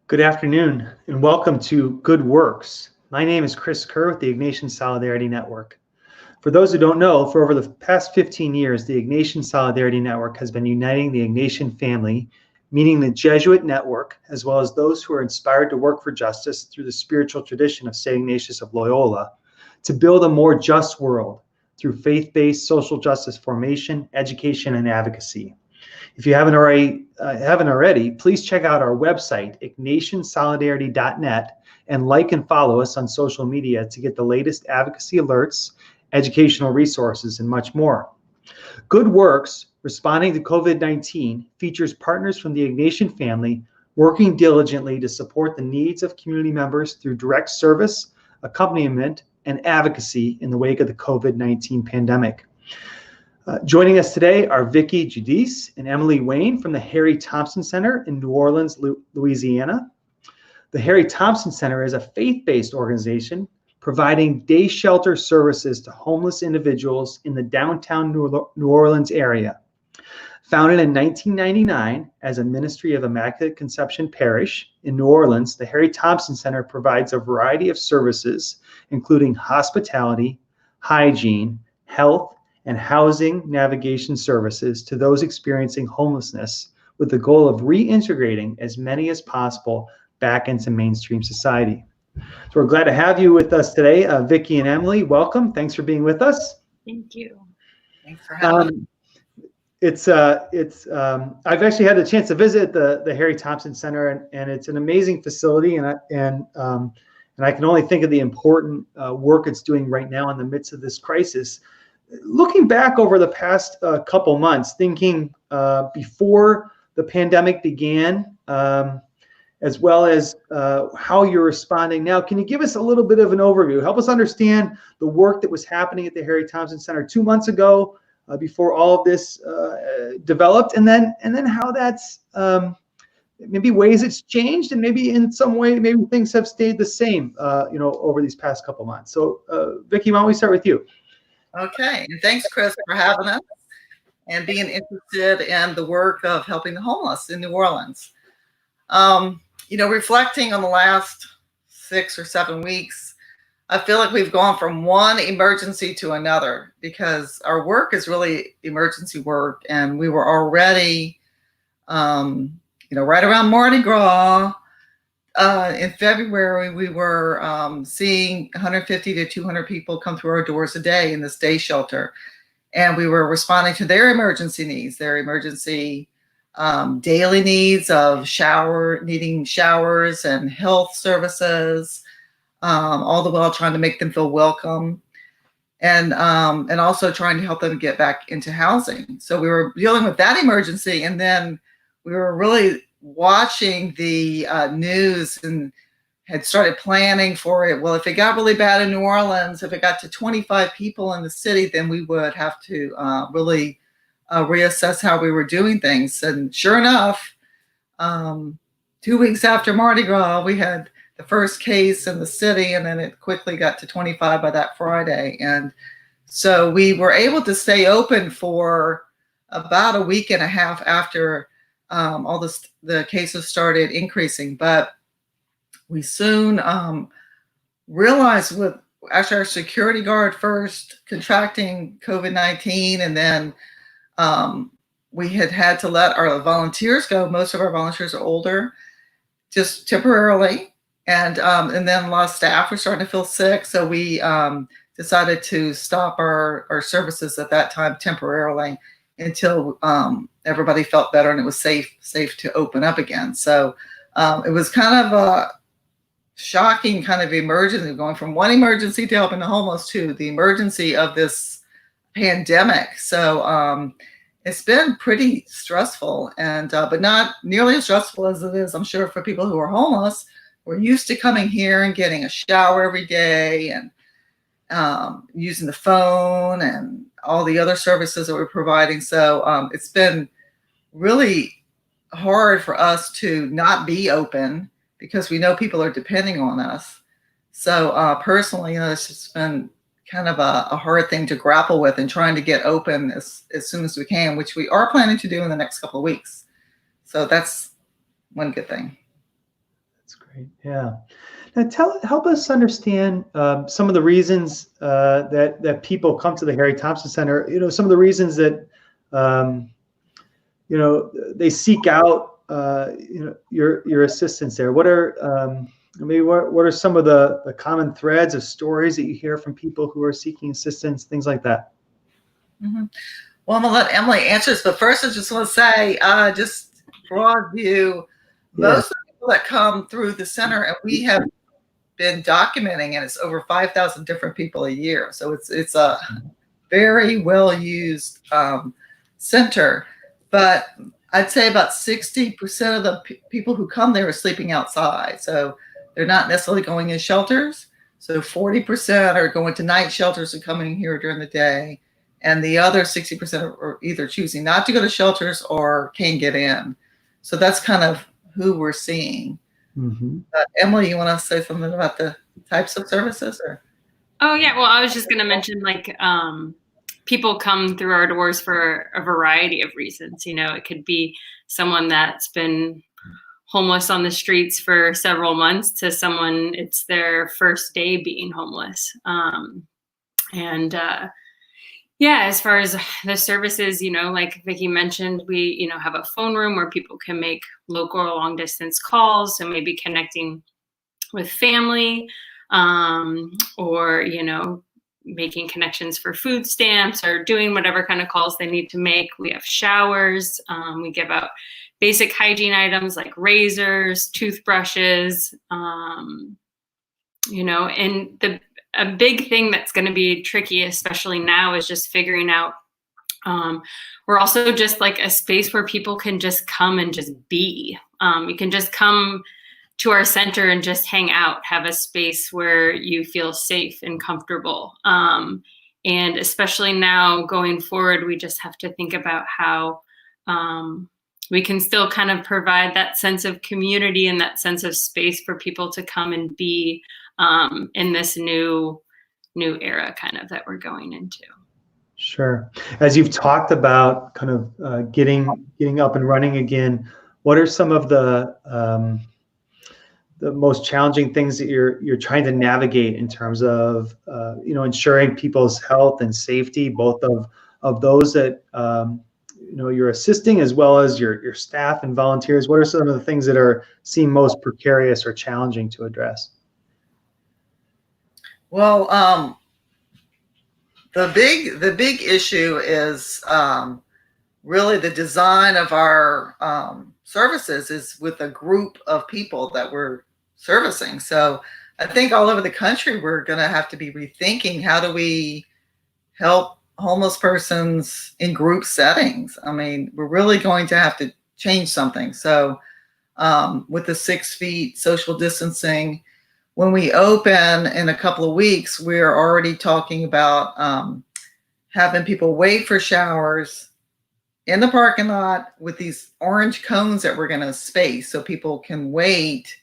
Good afternoon and welcome to Good Works. My name is Chris Kerr with the Ignatian Solidarity Network. For those who don't know, for over the past 15 years, the Ignatian Solidarity Network has been uniting the Ignatian family, meaning the Jesuit network, as well as those who are inspired to work for justice through the spiritual tradition of St. Ignatius of Loyola, to build a more just world through faith-based social justice formation, education, and advocacy. If you haven't already, please check out our website, ignatiansolidarity.net, and like and follow us on social media to get the latest advocacy alerts, educational resources, and much more. Good Works, responding to COVID-19, features partners from the Ignatian family working diligently to support the needs of community members through direct service, accompaniment, and advocacy in the wake of the COVID-19 pandemic. Joining us today are Vicki Giudice and Emily Wayne from the Harry Tompson Center in New Orleans, Louisiana. The Harry Tompson Center is a faith-based organization providing day shelter services to homeless individuals in the downtown New Orleans area. Founded in 1999 as a Ministry of Immaculate Conception Parish in New Orleans, the Harry Tompson Center provides a variety of services, including hospitality, hygiene, health, and housing navigation services to those experiencing homelessness, with the goal of reintegrating as many as possible back into mainstream society. So we're glad to have you with us today. Vicki and Emily, welcome. Thanks for being with us. Thank you. Thanks for having me. I've actually had the chance to visit the Harry Tompson Center, and it's an amazing facility, and I can only think of the important work it's doing right now in the midst of this crisis. Looking back over the past couple months, thinking before the pandemic began, as well as how you're responding now, can you give us a little bit of an overview? Help us understand the work that was happening at the Harry Tompson Center 2 months ago, before all of this developed, and then how that's maybe ways it's changed, and maybe in some way maybe things have stayed the same, over these past couple months. So, Vicki, why don't we start with you? Okay, and thanks, Chris, for having us and being interested in the work of helping the homeless in New Orleans. Reflecting on the last 6 or 7 weeks, I feel like we've gone from one emergency to another because our work is really emergency work, and we were already, right around Mardi Gras. In February, we were seeing 150 to 200 people come through our doors a day in this day shelter. And we were responding to their emergency needs, their emergency daily needs of needing showers and health services, all the while trying to make them feel welcome, and also trying to help them get back into housing. So we were dealing with that emergency, and then we were really watching the news and had started planning for it. Well, if it got really bad in New Orleans, if it got to 25 people in the city, then we would have to really reassess how we were doing things. And sure enough, 2 weeks after Mardi Gras, we had the first case in the city, and then it quickly got to 25 by that Friday. And so we were able to stay open for about a week and a half after the cases started increasing, but we soon realized with actually our security guard first contracting COVID-19, and then we had to let our volunteers go. Most of our volunteers are older, just temporarily, and then a lot of staff were starting to feel sick, so we decided to stop our services at that time temporarily until everybody felt better and it was safe to open up again. So it was kind of a shocking kind of emergency, going from one emergency to helping the homeless to the emergency of this pandemic. So it's been pretty stressful, and but not nearly as stressful as it is, I'm sure, for people who are homeless. We're used to coming here and getting a shower every day, and using the phone and all the other services that we're providing. So it's been really hard for us to not be open because we know people are depending on us. So personally, it's just been kind of a hard thing to grapple with, and trying to get open as soon as we can, which we are planning to do in the next couple of weeks. So that's one good thing. Great. Yeah. Now help us understand some of the reasons that people come to the Harry Tompson Center. Some of the reasons that they seek out your assistance there. What are maybe what are some of the common threads of stories that you hear from people who are seeking assistance, things like that? Mm-hmm. Well, I'm gonna let Emily answer this, but first I just want to say, just broad view, most of the people that come through the center, and we have been documenting, and it's over 5,000 different people a year. So it's a very well used center, but I'd say about 60% of the people who come there are sleeping outside. So they're not necessarily going in shelters. So 40% are going to night shelters and coming here during the day. And the other 60% are either choosing not to go to shelters or can't get in. So that's kind of who we're seeing. Mm-hmm. Emily, you want to say something about the types of services? Or? Oh, yeah. Well, I was just going to mention, people come through our doors for a variety of reasons. It could be someone that's been homeless on the streets for several months to someone it's their first day being homeless. As far as the services, like Vicki mentioned, we, have a phone room where people can make local or long distance calls, so maybe connecting with family, or, making connections for food stamps or doing whatever kind of calls they need to make. We have showers. We give out basic hygiene items like razors, toothbrushes, and a big thing that's going to be tricky, especially now, is just figuring out, we're also just like a space where people can just come and just be. You can just come to our center and just hang out, have a space where you feel safe and comfortable. And especially now going forward, we just have to think about how we can still kind of provide that sense of community and that sense of space for people to come and be in this new era kind of that we're going into. Sure. As you've talked about kind of getting up and running again, what are some of the most challenging things that you're trying to navigate in terms of ensuring people's health and safety, both of those that you're assisting as well as your staff and volunteers? What are some of the things that seem most precarious or challenging to address? Well, the big issue is really the design of our services is with a group of people that we're servicing. So I think all over the country, we're going to have to be rethinking, how do we help homeless persons in group settings? I mean, we're really going to have to change something. So with the 6 feet social distancing, when we open in a couple of weeks, we're already talking about having people wait for showers in the parking lot with these orange cones that we're going to space so people can wait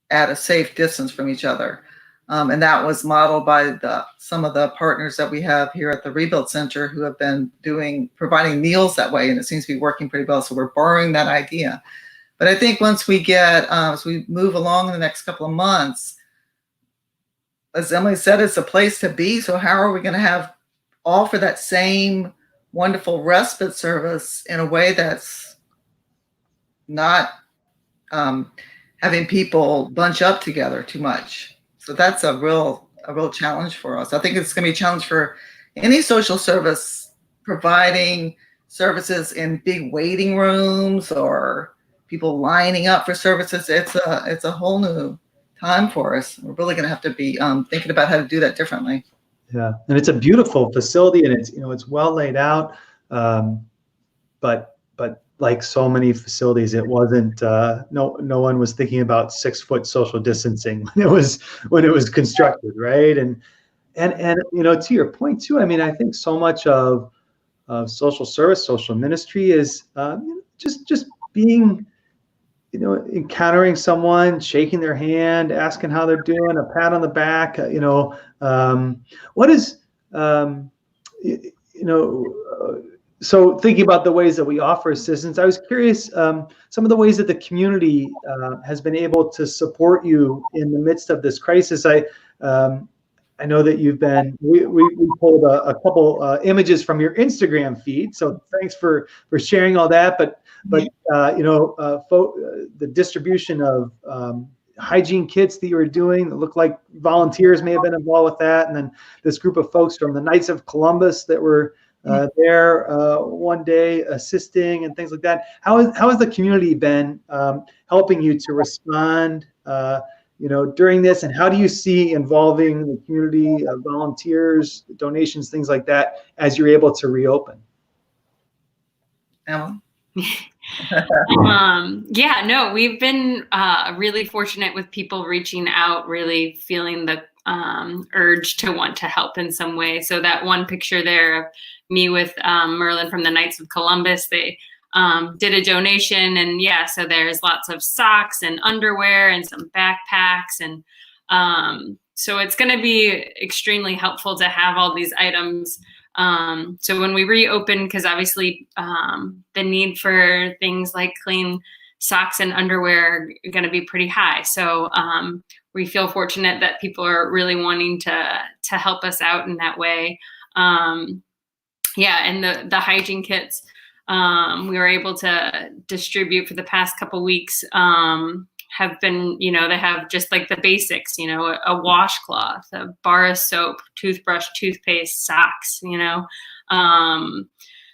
at a safe distance from each other. And that was modeled by some of the partners that we have here at the Rebuild Center who have been providing meals that way, and it seems to be working pretty well. So we're borrowing that idea. But I think once we get, as we move along in the next couple of months, as Emily said, it's a place to be. So how are we going to offer that same wonderful respite service in a way that's not having people bunch up together too much? So that's a real challenge for us. I think it's going to be a challenge for any social service providing services in big waiting rooms or people lining up for services. It's a whole new time for us. We're really going to have to be thinking about how to do that differently. Yeah, and it's a beautiful facility, and it's well laid out, but like so many facilities, it wasn't. No one was thinking about 6 foot social distancing when it was constructed, right? And to your point too, I mean, I think so much of social service, social ministry is just being, encountering someone, shaking their hand, asking how they're doing, a pat on the back. What is So thinking about the ways that we offer assistance, I was curious, some of the ways that the community has been able to support you in the midst of this crisis. I know that we pulled a couple images from your Instagram feed, so thanks for sharing all that. But the distribution of hygiene kits that you were doing, it looked like volunteers may have been involved with that, and then this group of folks from the Knights of Columbus that were there one day assisting and things like that. How has the community been helping you to respond during this, and how do you see involving the community, volunteers, donations, things like that, as you're able to reopen? Emma? We've been really fortunate with people reaching out, really feeling the urge to want to help in some way. So that one picture there of me with Merlin from the Knights of Columbus, they did a donation, and so there's lots of socks and underwear and some backpacks, and so it's going to be extremely helpful to have all these items. So when we reopen, because obviously the need for things like clean socks and underwear are going to be pretty high. So we feel fortunate that people are really wanting to help us out in that way. And the hygiene kits we were able to distribute for the past couple weeks have been, they have just like the basics, a washcloth, a bar of soap, toothbrush, toothpaste, socks,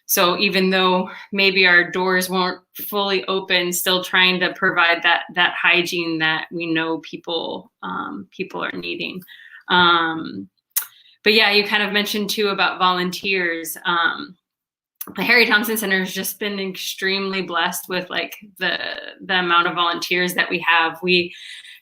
so even though maybe our doors won't fully open, still trying to provide that hygiene that we know people are needing. But you kind of mentioned too about volunteers. The Harry Tompson Center has just been extremely blessed with like the amount of volunteers that we have. We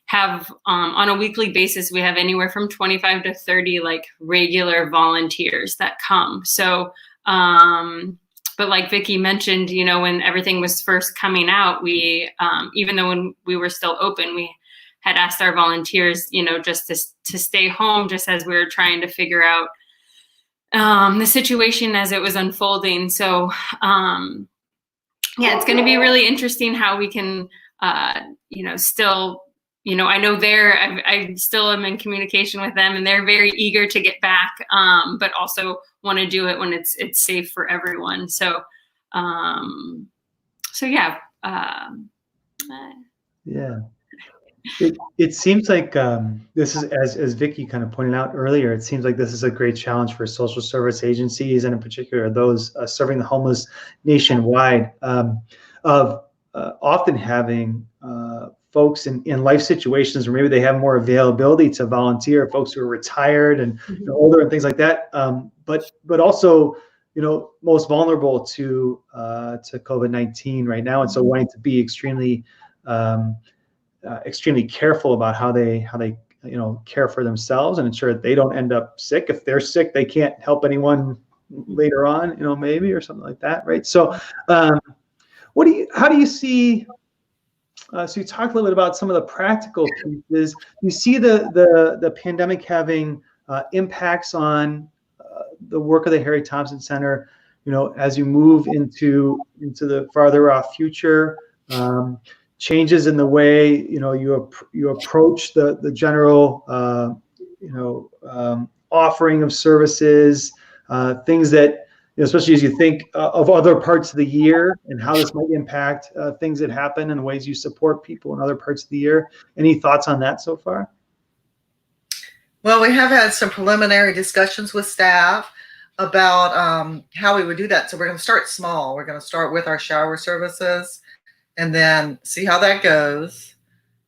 have on a weekly basis, we have anywhere from 25 to 30 like regular volunteers that come. So, but like Vicki mentioned, when everything was first coming out, we, even though when we were still open, we had asked our volunteers, just to stay home, just as we were trying to figure out the situation as it was unfolding. So, it's going to be really interesting how we can, still, I know I still am in communication with them, and they're very eager to get back, but also want to do it when it's safe for everyone. So, It seems like this is, as Vicki kind of pointed out earlier, it seems like this is a great challenge for social service agencies, and in particular those serving the homeless nationwide, of often having folks in life situations where maybe they have more availability to volunteer, folks who are retired and older and things like that, but also most vulnerable to COVID-19 right now, and so wanting to be extremely careful about how they care for themselves and ensure that they don't end up sick. If they're sick, they can't help anyone later on, maybe, or something like that, right? So how do you see, so you talked a little bit about some of the practical pieces. You see the pandemic having impacts on the work of the Harry Tompson Center, as you move into the farther off future, changes in the way you approach the general offering of services, things that, especially as you think of other parts of the year and how this might impact things that happen and ways you support people in other parts of the year. Any thoughts on that so far? Well, we have had some preliminary discussions with staff about how we would do that. So we're going to start small. We're going to start with our shower services and then see how that goes.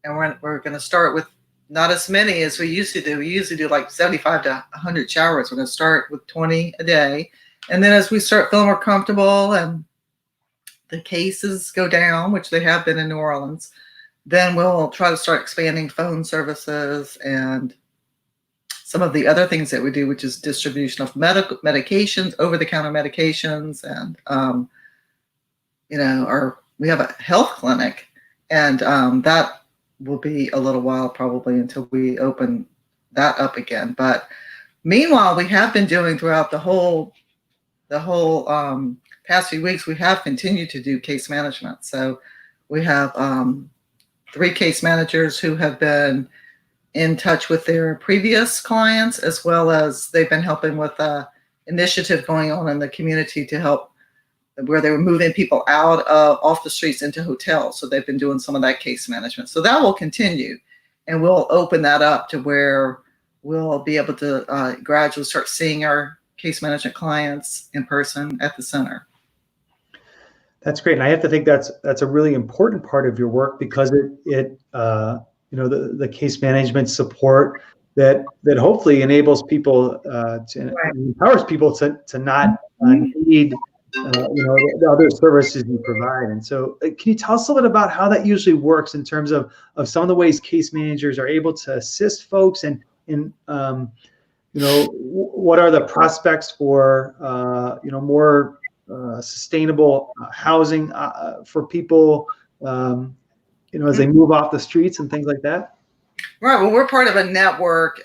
And we're going to start with not as many as we used to do. We usually do like 75 to 100 showers. We're going to start with 20 a day. And then as we start feeling more comfortable and the cases go down, which they have been in New Orleans, then we'll try to start expanding phone services and some of the other things that we do, which is distribution of medications, over-the-counter medications, and we have a health clinic, and that will be a little while probably until we open that up again. But meanwhile, we have been doing throughout the whole the whole past few weeks, we have continued to do case management. So we have 3 case managers who have been in touch with their previous clients, as well as they've been helping with a initiative going on in the community to help where they were moving people out of off the streets into hotels. So they've been doing some of that case management. So that will continue, and we'll open that up to where we'll be able to gradually start seeing our case management clients in person at the center. That's great, and I have to think that's a really important part of your work, because it the case management support that hopefully enables people empowers people to not need the other services you provide. And so, can you tell us a little bit about how that usually works in terms of some of the ways case managers are able to assist folks, and what are the prospects for more sustainable housing for people as they move off the streets and things like that? Right. Well, we're part of a network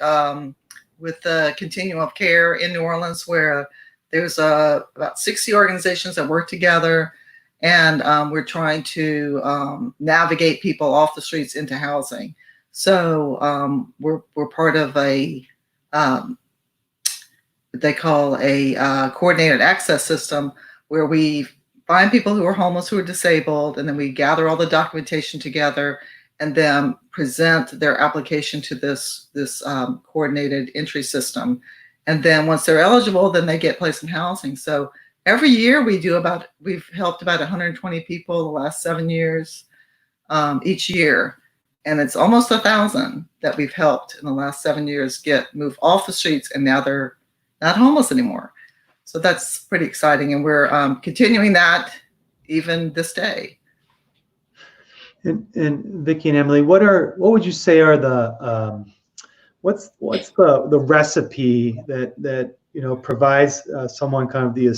with the Continuum of Care in New Orleans, where there's about 60 organizations that work together, and we're trying to navigate people off the streets into housing. So we're part of a what they call a coordinated access system, where we find people who are homeless, who are disabled, and then we gather all the documentation together and then present their application to this coordinated entry system. And then once they're eligible, then they get placed in housing. So every year we've helped about 120 people the last 7 years each year. And it's almost 1,000 that we've helped in the last 7 years move off the streets, and now they're not homeless anymore. So that's pretty exciting, and we're continuing that even this day. And Vicki and Emily, what would you say are the what's the recipe that provides someone kind of the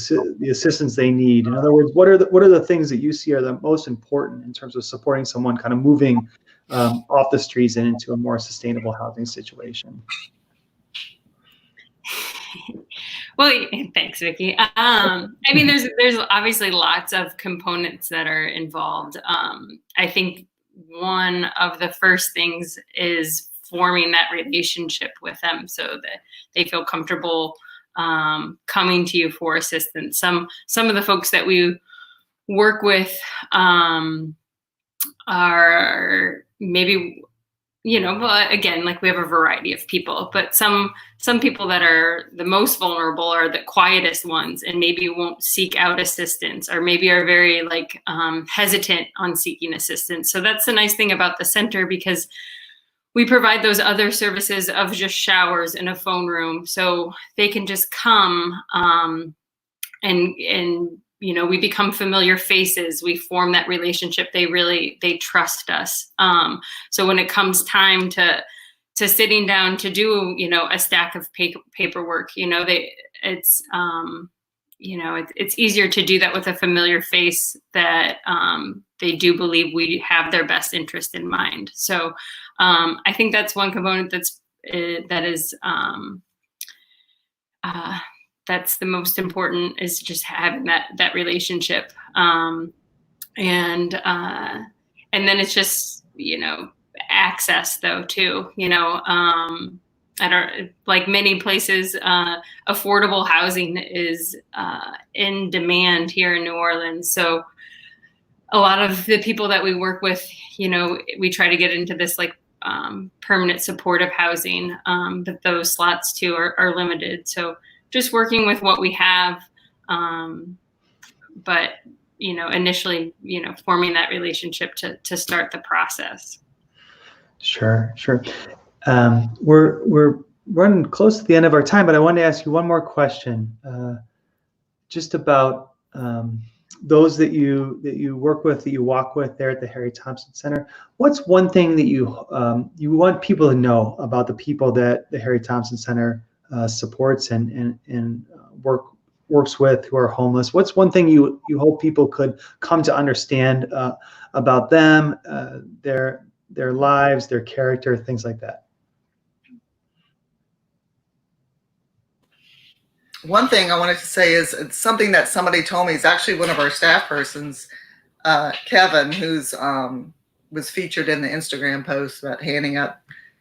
assistance they need? In other words, what are the things that you see are the most important in terms of supporting someone kind of moving off the streets and into a more sustainable housing situation? Well, thanks, Vicki. I mean, there's obviously lots of components that are involved. I think one of the first things is forming that relationship with them, so that they feel comfortable coming to you for assistance. Some of the folks that we work with are maybe, well, again, like we have a variety of people, but some people that are the most vulnerable are the quietest ones, and maybe won't seek out assistance, or maybe are very hesitant on seeking assistance. So that's the nice thing about the center, because we provide those other services of just showers and a phone room, so they can just come and we become familiar faces. We form that relationship. They trust us. So when it comes time to sitting down to do, a stack of paperwork, it's easier to do that with a familiar face that they do believe we have their best interest in mind. So I think that's one component that's the most important, is just having that relationship. And then it's just, access though too, I don't, like many places, affordable housing is in demand here in New Orleans. So a lot of the people that we work with, we try to get into this permanent supportive housing, but those slots too are limited. So just working with what we have, but initially, forming that relationship to start the process. Sure. We're running close to the end of our time, but I wanted to ask you one more question, just about those that you work with, that you walk with there at the Harry Tompson Center. What's one thing that you want people to know about the people that the Harry Tompson Center supports and works with, who are homeless? What's one thing you hope people could come to understand about them, their lives, their character, things like that? one thing I wanted to say is it's something that somebody told me is actually one of our staff persons, Kevin, who's was featured in the Instagram post about handing out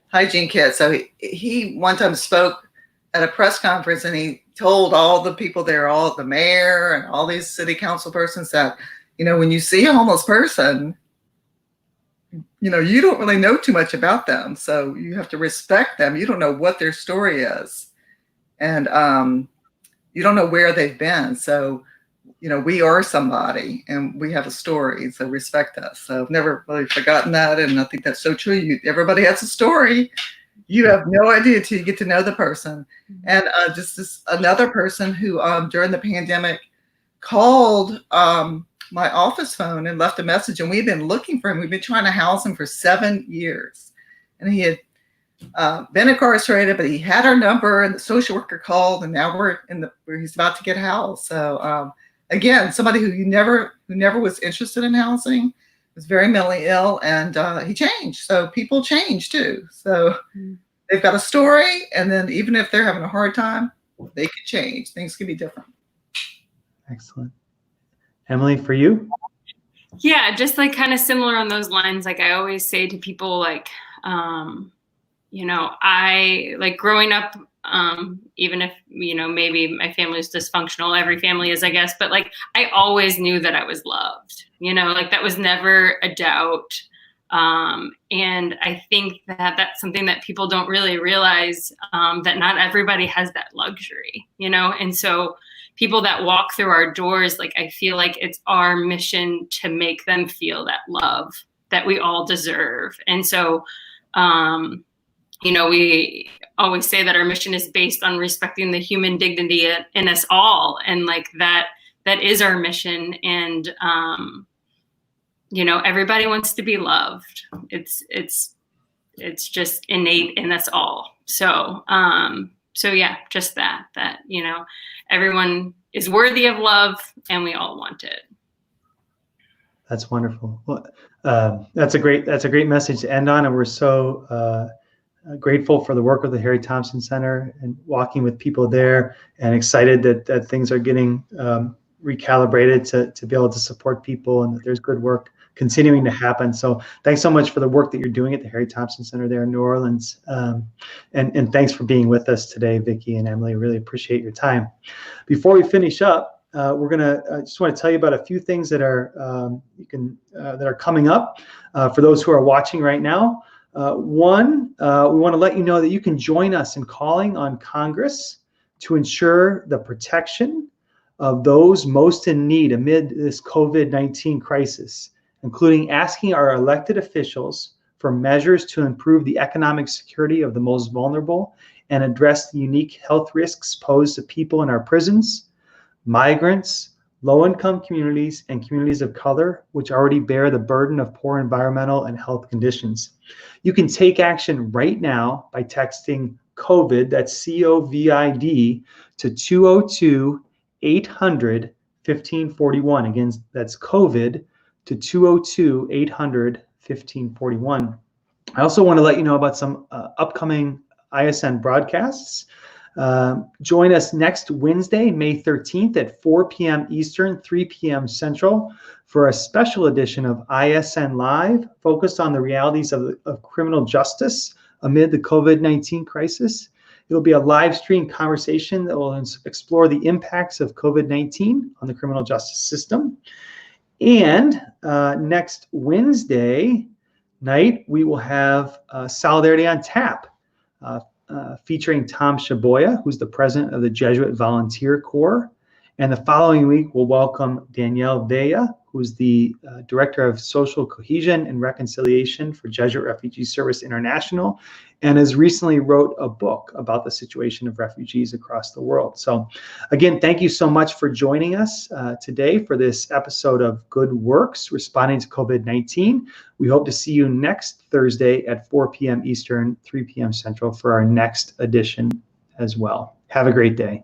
hygiene kits. So he one time spoke at a press conference, and he told all the people there, all the mayor and all these city council persons, that, you know, when you see a homeless person, you know, you don't really know too much about them. So you have to respect them. You don't know what their story is. And you don't know where they've been. So, you know, we are somebody and we have a story. So respect us. So I've never really forgotten that. And I think that's so true. Everybody has a story. You have no idea till you get to know the person. And just this another person who during the pandemic called my office phone and left a message, and we've been looking for him. We've been trying to house him for 7 years, and he had been incarcerated, but he had our number, and the social worker called, and now we're where he's about to get housed. So again, somebody who never was interested in housing, was very mentally ill, and he changed. So people change too. So they've got a story, and then even if they're having a hard time, they could change. Things could be different. Excellent. Emily, for you? Yeah, just like kind of similar on those lines. Like I always say to people, like, you know, I like growing up, even if, you know, maybe my family is dysfunctional, every family is, I guess, but like, I always knew that I was loved, you know, like that was never a doubt. And I think that that's something that people don't really realize, that not everybody has that luxury, you know? And so people that walk through our doors, like, I feel like it's our mission to make them feel that love that we all deserve. And so, you know, we always say that our mission is based on respecting the human dignity in us all. And like that is our mission. And, you know, everybody wants to be loved. It's just innate in us all. So, so yeah, just that, you know, everyone is worthy of love and we all want it. That's wonderful. Well, that's a great message to end on. And we're so grateful for the work of the Harry Tompson Center and walking with people there, and excited that things are getting recalibrated to be able to support people, and that there's good work continuing to happen. So thanks so much for the work that you're doing at the Harry Tompson Center there in New Orleans. And thanks for being with us today, Vicki and Emily. Really appreciate your time. Before we finish up, we're gonna just want to tell you about a few things that are that are coming up for those who are watching right now. One, we want to let you know that you can join us in calling on Congress to ensure the protection of those most in need amid this COVID-19 crisis, including asking our elected officials for measures to improve the economic security of the most vulnerable and address the unique health risks posed to people in our prisons, migrants, low-income communities, and communities of color, which already bear the burden of poor environmental and health conditions. You can take action right now by texting COVID, that's COVID, to 202-800-1541. Again, that's COVID to 202-800-1541. I also want to let you know about some upcoming ISN broadcasts. Join us next Wednesday, May 13th at 4 p.m. Eastern, 3 p.m. Central for a special edition of ISN Live focused on the realities of criminal justice amid the COVID-19 crisis. It'll be a live stream conversation that will explore the impacts of COVID-19 on the criminal justice system. And next Wednesday night, we will have Solidarity on Tap, featuring Tom Shaboya, who's the president of the Jesuit Volunteer Corps. And the following week, we'll welcome Danielle Vea, who's the Director of Social Cohesion and Reconciliation for Jesuit Refugee Service International, and has recently wrote a book about the situation of refugees across the world. So again, thank you so much for joining us today for this episode of Good Works, Responding to COVID-19. We hope to see you next Thursday at 4 p.m. Eastern, 3 p.m. Central for our next edition as well. Have a great day.